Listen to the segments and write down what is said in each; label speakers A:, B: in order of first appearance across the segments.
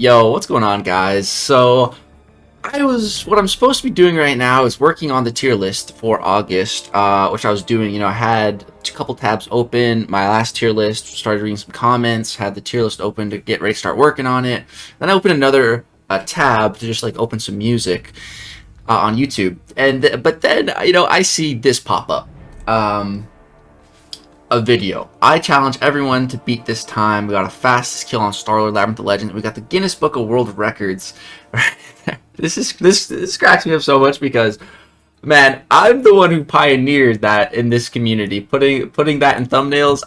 A: Yo, what's going on, guys? So, what I'm supposed to be doing right now is working on the tier list for August, which I was doing. I had a couple tabs open, my last tier list, started reading some comments, had the tier list open to get ready to start working on it. Then I opened another tab to just like open some music on YouTube. But then, I see this pop up. A video. I challenge everyone to beat this time. We got a fastest kill on Starlord Labyrinth of Legends. We got the Guinness Book of World Records. This cracks me up so much because, man, I'm the one who pioneered that in this community. Putting that in thumbnails.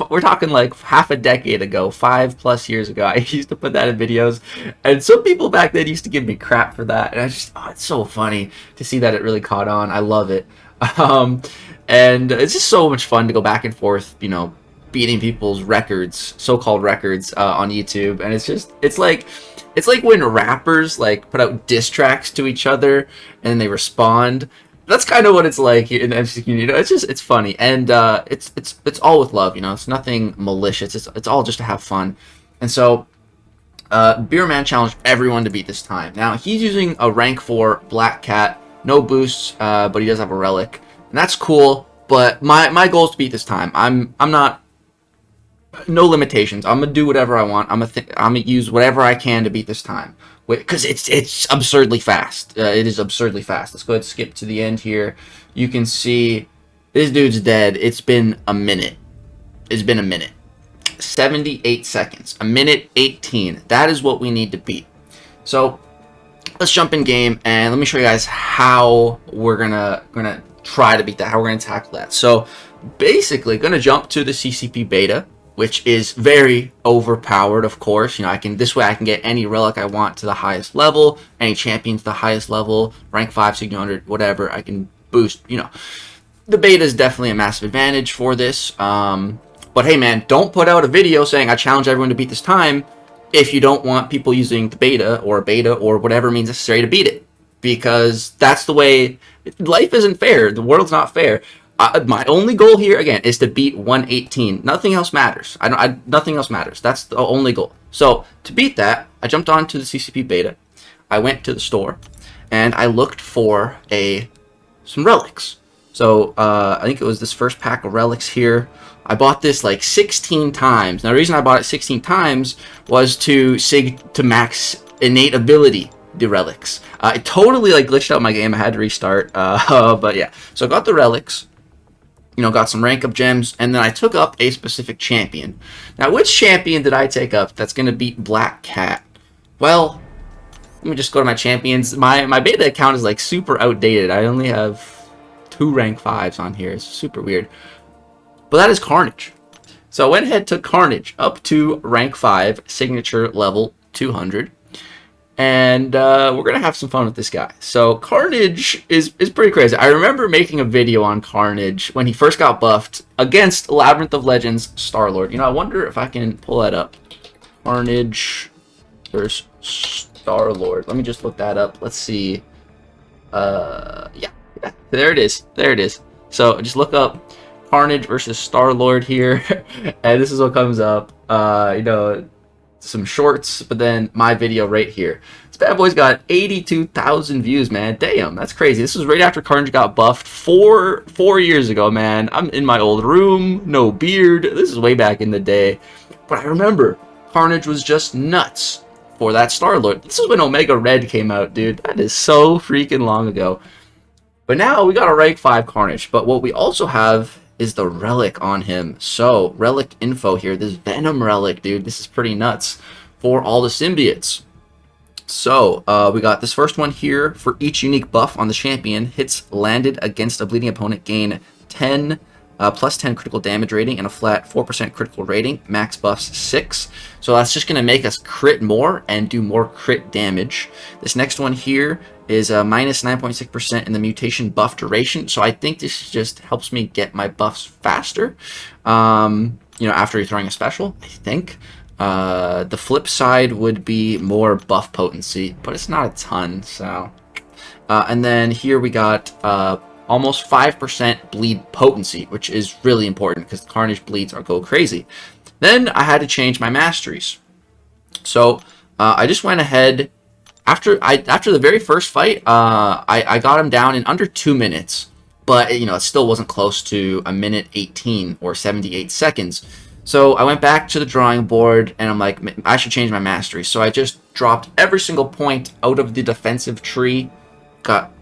A: We're talking like half a decade ago, 5+ years ago. I used to put that in videos, and some people back then used to give me crap for that. And it's so funny to see that it really caught on. I love it. And it's just so much fun to go back and forth, beating people's records, so-called records, on YouTube. And it's like when rappers like put out diss tracks to each other and then they respond. That's kind of what it's like in the MC community. It's funny, and it's all with love. It's nothing malicious. It's all just to have fun. And so Beroman challenged everyone to beat this time. Now he's using a rank 4 Black Cat, no boosts, but he does have a relic. And that's cool, but my goal is to beat this time. I'm not, no limitations. I'm gonna do whatever I want. I'm gonna use whatever I can to beat this time, because it's absurdly fast. It is absurdly fast. Let's go ahead and skip to the end here. You can see this dude's dead. It's been a minute. 78 seconds. A minute 18. That is what we need to beat. So let's jump in game and let me show you guys how we're gonna try to beat that, how we're going to tackle that. So basically going to jump to the CCP beta, which is very overpowered, of course. This way I can get any relic I want to the highest level, any champion to the highest level, rank 5, signal 100, whatever. I can boost, the beta is definitely a massive advantage for this. But hey man, don't put out a video saying I challenge everyone to beat this time if you don't want people using the beta or whatever means necessary to beat it. Because that's the way. Life isn't fair. The world's not fair. My only goal here, again, is to beat 118. Nothing else matters. Nothing else matters. That's the only goal. So to beat that, I jumped onto the CCP beta. I went to the store, and I looked for some relics. So I think it was this first pack of relics here. I bought this like 16 times. Now the reason I bought it 16 times was to max innate ability the relics. It totally glitched out my game. I had to restart. But yeah, so I got the relics, got some rank up gems, and then I took up a specific champion. Now, which champion did I take up that's gonna beat Black Cat? Well, let me just go to my champions. My beta account is like super outdated. I only have 2 rank 5s on here. It's super weird. But that is Carnage. So I went ahead, took Carnage up to rank 5, signature level 200. And we're going to have some fun with this guy. So Carnage is pretty crazy. I remember making a video on Carnage when he first got buffed against Labyrinth of Legends Starlord. I wonder if I can pull that up. Carnage versus Starlord. Let me just look that up. Let's see. Yeah. There it is. So just look up Carnage versus Starlord here. And this is what comes up. Some shorts, but then my video right here. This bad boy's got 82,000 views, man. Damn, that's crazy. This was right after Carnage got buffed four years ago, man. I'm in my old room, no beard. This is way back in the day. But I remember Carnage was just nuts for that Starlord. This is when Omega Red came out, dude. That is so freaking long ago. But now we got a rank 5 Carnage. But what we also have is the relic on him. So relic info here, this Venom relic, dude, this is pretty nuts for all the symbiotes. So we got this first one here. For each unique buff on the champion, hits landed against a bleeding opponent gain 10 plus 10 critical damage rating and a flat 4% critical rating. Max buffs 6. So that's just gonna make us crit more and do more crit damage. This next one here is minus 9.6% in the mutation buff duration. So I think this just helps me get my buffs faster, after you're throwing a special, I think. The flip side would be more buff potency, but it's not a ton, so. And then here we got almost 5% bleed potency, which is really important because Carnage bleeds go crazy. Then I had to change my masteries. So I just went ahead after the very first fight. I got him down in under 2 minutes, but it still wasn't close to a minute 18 or 78 seconds. So I went back to the drawing board and I'm like, I should change my mastery. So I just dropped every single point out of the defensive tree, got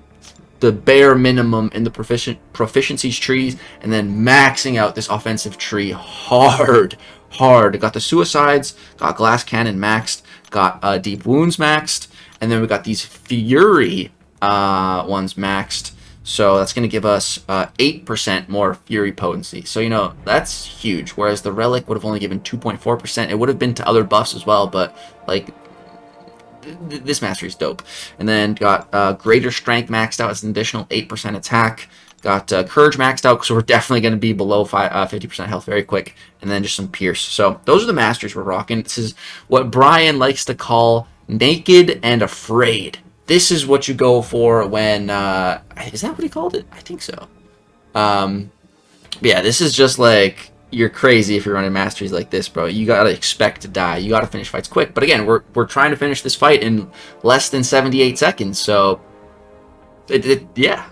A: the bare minimum in the proficiencies trees, and then maxing out this offensive tree hard. Got the suicides, got glass cannon maxed, got deep wounds maxed, and then we got these fury ones maxed. So that's going to give us 8% more fury potency. So, that's huge. Whereas the relic would have only given 2.4%. It would have been to other buffs as well, but like this mastery is dope. And then got greater strength maxed out as an additional 8% attack. Got courage maxed out, because we're definitely going to be below 50% health very quick. And then just some pierce. So those are the masteries we're rocking. This is what Brian likes to call naked and afraid. This is what you go for when, is that what he called it? I think so. Yeah, this is just like, you're crazy if you're running masteries like this, bro. You gotta expect to die. You gotta finish fights quick. But again, we're trying to finish this fight in less than 78 seconds, so yeah.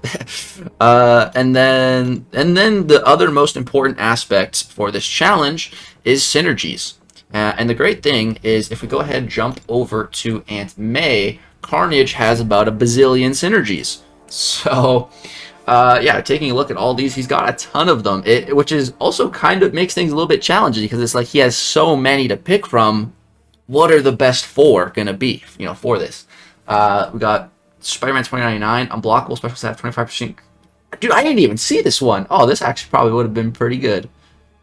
A: And then the other most important aspect for this challenge is synergies. And the great thing is, if we go ahead and jump over to Aunt May, Carnage has about a bazillion synergies. So, yeah, taking a look at all these, he's got a ton of them, which is also kind of makes things a little bit challenging, because it's like he has so many to pick from. What are the best 4 going to be, for this? We got Spider-Man 2099, unblockable, special stat 25%. Dude, I didn't even see this one. Oh, this actually probably would have been pretty good.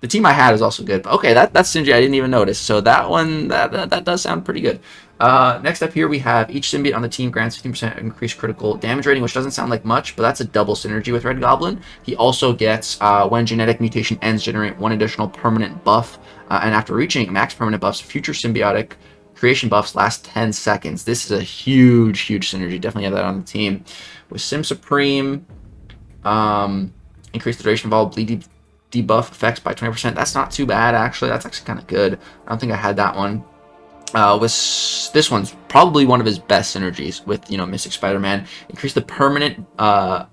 A: The team I had is also good. But okay, that's synergy I didn't even notice. So that one, that does sound pretty good. Next up here, we have each symbiote on the team grants 15% increased critical damage rating, which doesn't sound like much, but that's a double synergy with Red Goblin. He also gets, when genetic mutation ends, generate 1 additional permanent buff. And after reaching max permanent buffs, future symbiotic creation buffs last 10 seconds. This is a huge synergy. Definitely have that on the team. With Sim Supreme, increase the duration of all bleed debuff effects by 20%. That's not too bad, actually. That's actually kind of good. I don't think I had that one. This one's probably one of his best synergies with, Mystic Spider-Man. Increase the permanent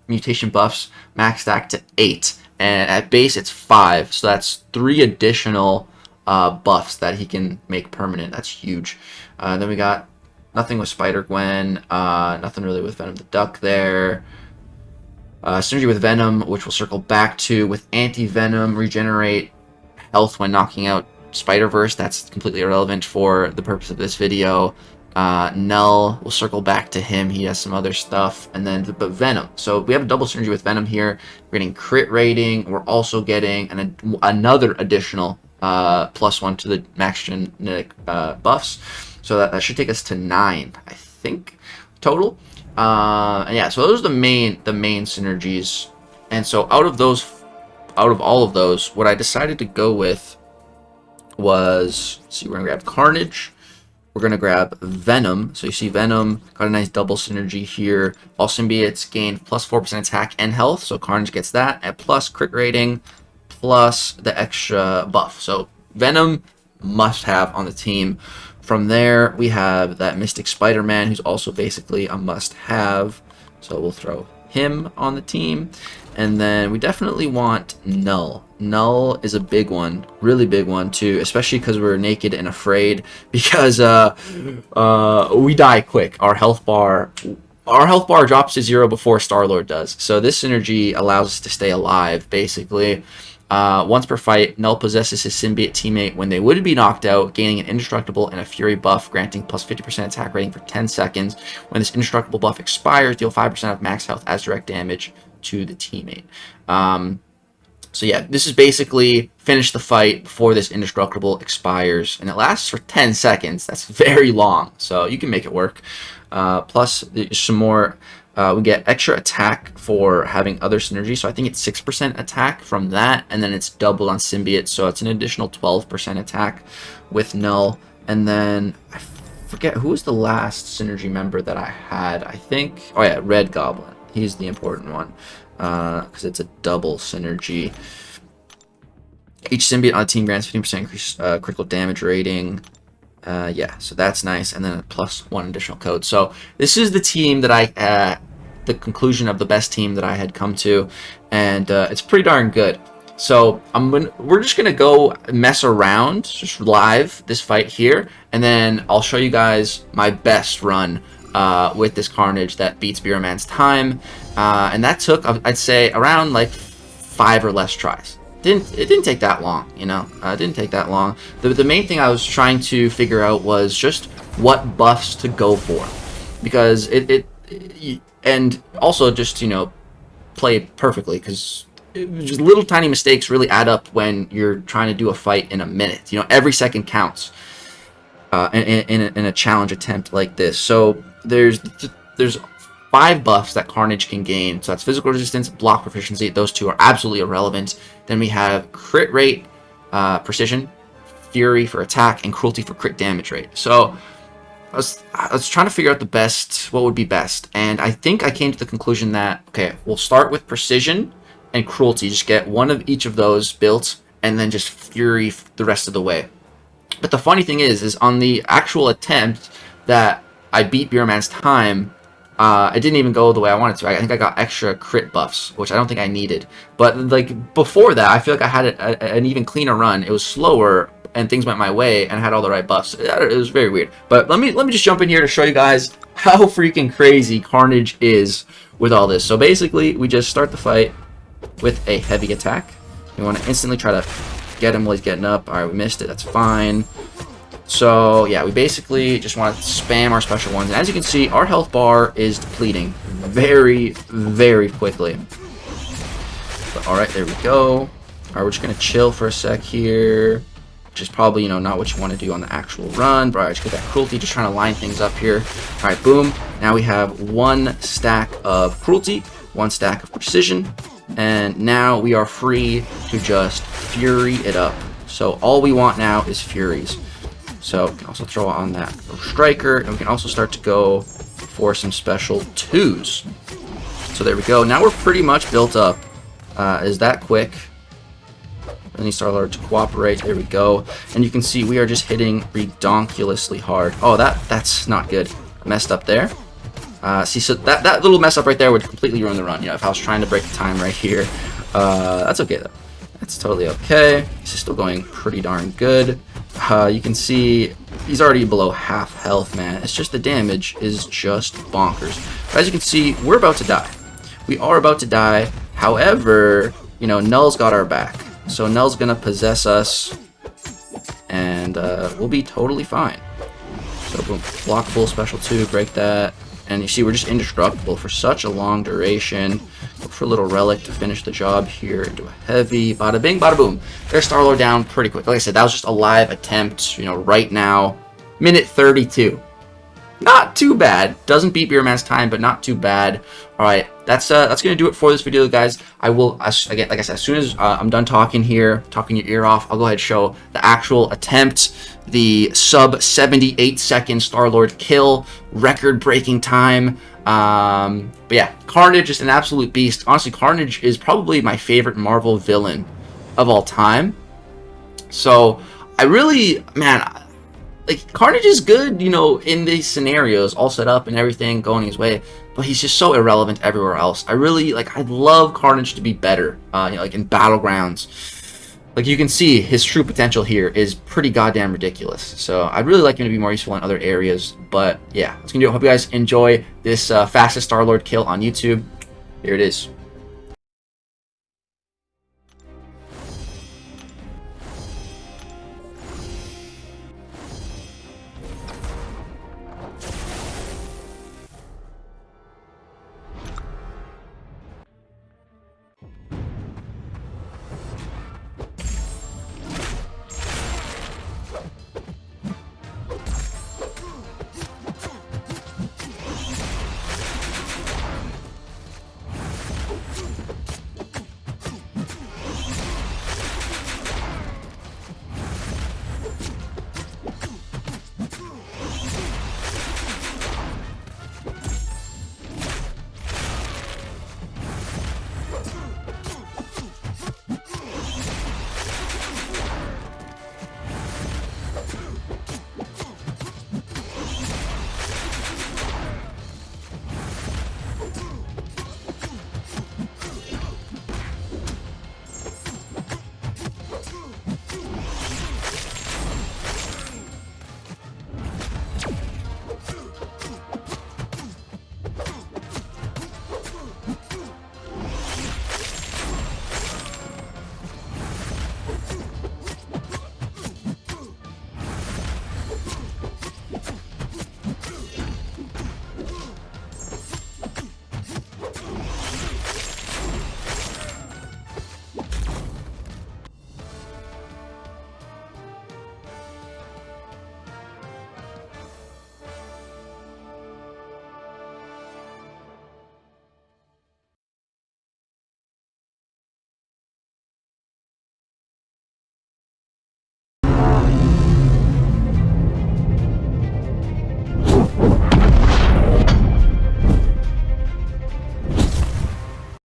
A: mutation buffs max stack to 8. And at base, it's 5. So that's 3 additional buffs that he can make permanent. That's huge. Then we got nothing with Spider-Gwen. Nothing really with Venom the Duck there. Synergy with Venom, which we'll circle back to. With Anti-Venom, regenerate health when knocking out Spider-Verse. That's completely irrelevant for the purpose of this video. Null, we'll circle back to him. He has some other stuff. And then, but Venom. So we have a double synergy with Venom here. We're getting crit rating. We're also getting another additional +1 to the max genetic buffs. So that should take us to 9, I think, total. And yeah, so those are the main synergies. And so out of all of those, what I decided to go with was, let's see, we're gonna grab Carnage, we're gonna grab Venom. So you see Venom got a nice double synergy here. All symbiotes gain +4% attack and health, so Carnage gets that, and plus crit rating, plus the extra buff. So Venom must have on the team. From there, we have that Mystic Spider-Man, who's also basically a must-have. So we'll throw him on the team. And then we definitely want Null. Null is a big one, really big one too, especially because we're naked and afraid, because we die quick. Our health bar drops to 0 before Starlord does. So this synergy allows us to stay alive, basically. Once per fight, Null possesses his symbiote teammate when they would be knocked out, gaining an indestructible and a fury buff, granting +50% attack rating for 10 seconds. When this indestructible buff expires, deal 5% of max health as direct damage to the teammate. So yeah, this is basically finish the fight before this indestructible expires, and it lasts for 10 seconds. That's very long, so you can make it work. Plus, there's some more. We get extra attack for having other synergy, so I think it's 6% attack from that, and then it's doubled on symbiote, so it's an additional 12% attack with Null. And then I forget who was the last synergy member that I had. I think, oh yeah, Red Goblin. He's the important one because it's a double synergy. Each symbiote on a team grants 15% increased critical damage rating. Yeah, so that's nice, and then a +1 additional code. So this is the team that the conclusion of the best team that I had come to, and it's pretty darn good. So we're just gonna go mess around, just live this fight here, and then I'll show you guys my best run with this Carnage that beats Beroman's time, and that took, I'd say, around like 5 or less tries. It didn't take that long, you know. It didn't take that long. The main thing I was trying to figure out was just what buffs to go for, because and also just, you know, play it perfectly, because just little tiny mistakes really add up when you're trying to do a fight in a minute. You know, every second counts in a challenge attempt like this. So there's 5 buffs that Carnage can gain. So that's physical resistance, block proficiency. Those 2 are absolutely irrelevant. Then we have crit rate, precision, fury for attack, and cruelty for crit damage rate. So I was trying to figure out what would be best, and I think I came to the conclusion that, okay, we'll start with precision and cruelty. Just get one of each of those built, and then just fury the rest of the way. But the funny thing is on the actual attempt that I beat Beroman's time, it didn't even go the way I wanted to. I think I got extra crit buffs, which I don't think I needed. But like before that, I feel like I had an even cleaner run. It was slower, and things went my way, and I had all the right buffs. It was very weird. But let me just jump in here to show you guys how freaking crazy Carnage is with all this. So basically, we just start the fight with a heavy attack. You want to instantly try to get him while he's getting up. All right, we missed it. That's fine. So yeah, we basically just want to spam our special ones. And as you can see, our health bar is depleting very, very quickly. But all right, there we go. All right, we're just gonna chill for a sec here, which is probably, you know, not what you want to do on the actual run. But all right, just get that cruelty, just trying to line things up here. All right, boom. Now we have 1 stack of cruelty, 1 stack of precision, and now we are free to just fury it up. So all we want now is furies. So we can also throw on that striker, and we can also start to go for some special 2s. So there we go. Now we're pretty much built up. Is that quick? I need Starlord to cooperate. There we go. And you can see we are just hitting redonkulously hard. Oh, that's not good. Messed up there. See, so that little mess up right there would completely ruin the run. You know, if I was trying to break the time right here. That's okay though. That's totally okay. This is still going pretty darn good. You can see he's already below half health, man. It's just the damage is just bonkers. But as you can see, we're about to die. We are about to die. However, you know, Null's got our back. So Null's gonna possess us, and we'll be totally fine. So boom, blockable, special 2, break that. And you see we're just indestructible for such a long duration. Look for a little relic to finish the job here into a heavy. Bada bing, bada boom. There's Starlord down pretty quick. Like I said, that was just a live attempt, you know, right now. Minute 32. Not too bad. Doesn't beat Beroman's time, but not too bad. Alright, that's gonna do it for this video, guys. I will, again, like I said, as soon as I'm done talking here, talking your ear off, I'll go ahead and show the actual attempt, the sub 78 second Starlord kill, record-breaking time. But yeah, Carnage is an absolute beast. Honestly, Carnage is probably my favorite Marvel villain of all time. So I really, man, like, Carnage is good, you know, in these scenarios, all set up and everything going his way, but he's just so irrelevant everywhere else. I really, like, I'd love Carnage to be better, you know, like in Battlegrounds. Like, you can see his true potential here is pretty goddamn ridiculous. So I'd really like him to be more useful in other areas. But yeah, that's gonna do it. I hope you guys enjoy this fastest Starlord kill on YouTube. Here it is.